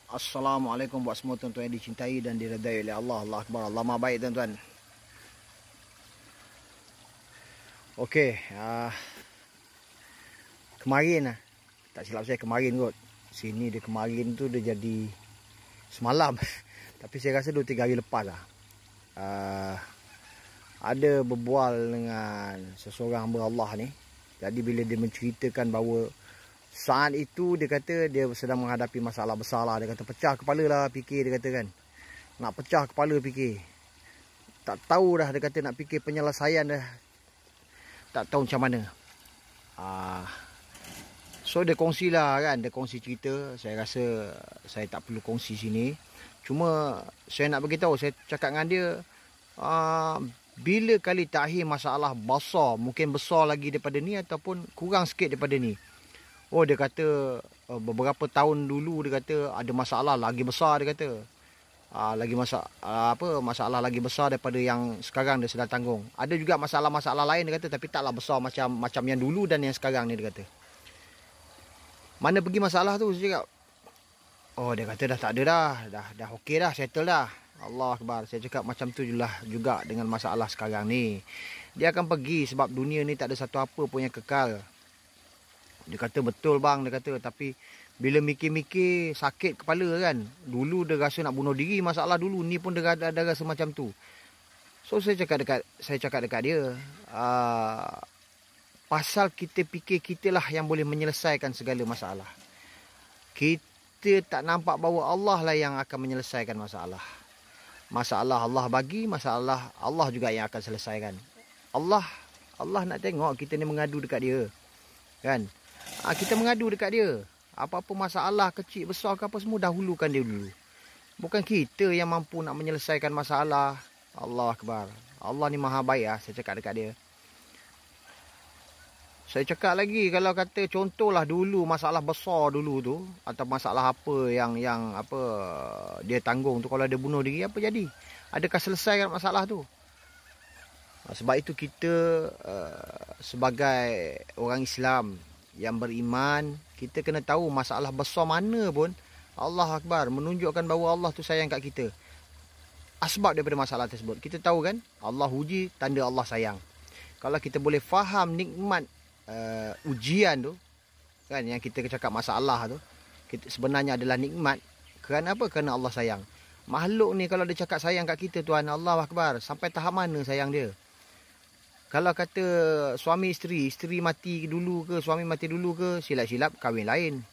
Assalamualaikum buat semua tuan-tuan yang dicintai dan diredai oleh Allah. Allah Akbar. Allah Maha Baik tuan-tuan. Okey, kemarin tak silap saya kemarin kot. Sini dia kemarin tu dia jadi semalam. Tapi saya rasa 2-3 hari lepas lah. Ada berbual dengan seseorang hamba Allah ni. Jadi bila dia menceritakan bahawa saat itu dia kata dia sedang menghadapi masalah besar lah. Dia kata pecah kepala lah fikir, dia kata kan. Nak pecah kepala fikir. Tak tahu dah, dia kata nak fikir penyelesaian dah. Tak tahu macam mana. So dia kongsi lah kan. Dia kongsi cerita. Saya rasa saya tak perlu kongsi sini. Cuma saya nak beritahu, saya cakap dengan dia. Bila kali terakhir masalah besar, mungkin besar lagi daripada ni ataupun kurang sikit daripada ni. Oh, dia kata beberapa tahun dulu dia kata ada masalah lagi besar, dia kata. Masalah lagi besar daripada yang sekarang dia sedang tanggung. Ada juga masalah-masalah lain dia kata, tapi taklah besar macam yang dulu dan yang sekarang ni, dia kata. Mana pergi masalah tu, saya cakap. Oh, dia kata dah tak ada dah okey dah, settle dah. Allah Akbar. Saya cakap macam tu juga dengan masalah sekarang ni. Dia akan pergi sebab dunia ni tak ada satu apa pun yang kekal. Dia kata betul bang, dia kata, tapi bila mikir-mikir sakit kepala kan. Dulu dia rasa nak bunuh diri masalah dulu, ni pun dia ada rasa macam tu. So saya cakap dekat dia, pasal kita fikir kitalah yang boleh menyelesaikan segala masalah. Kita tak nampak bahawa Allah lah yang akan menyelesaikan masalah. Masalah Allah bagi, masalah Allah juga yang akan selesaikan. Allah nak tengok kita ni mengadu dekat dia. Kan? Kita mengadu dekat dia. Apa-apa masalah kecil besar ke apa semua, dahulukan dia dulu. Bukan kita yang mampu nak menyelesaikan masalah. Allah Akbar. Allah ni Maha Baik lah, saya cakap dekat dia. Saya cakap lagi, kalau kata contohlah dulu masalah besar dulu tu, atau masalah apa yang dia tanggung tu, kalau dia bunuh diri, apa jadi? Adakah selesai masalah tu? Sebab itu kita sebagai orang Islam yang beriman, kita kena tahu masalah besar mana pun, Allah Akbar, menunjukkan bahawa Allah tu sayang kat kita. Asbab daripada masalah tersebut, kita tahu kan, Allah uji, tanda Allah sayang. Kalau kita boleh faham nikmat ujian tu kan, yang kita cakap masalah tu, sebenarnya adalah nikmat. Kerana apa? Kerana Allah sayang. Makhluk ni kalau dia cakap sayang kat kita, Tuhan, Allah Akbar, sampai tahap mana sayang dia? Kalau kata suami isteri mati dulu ke, suami mati dulu ke, silap-silap kahwin lain.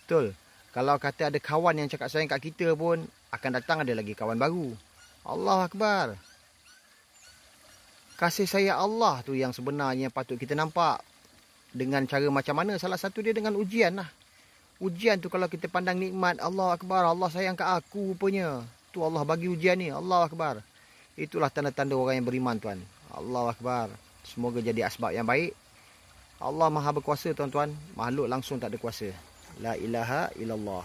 Betul. Kalau kata ada kawan yang cakap sayang kat kita pun, akan datang ada lagi kawan baru. Allah Akbar. Kasih sayang Allah tu yang sebenarnya patut kita nampak. Dengan cara macam mana? Salah satu dia dengan ujian lah. Ujian tu kalau kita pandang nikmat, Allah Akbar, Allah sayang kat aku rupanya. Tu Allah bagi ujian ni, Allah Akbar. Itulah tanda-tanda orang yang beriman, tuan. Allah Akbar. Semoga jadi asbab yang baik. Allah Maha berkuasa, tuan-tuan. Makhluk langsung tak ada kuasa. La ilaha illallah.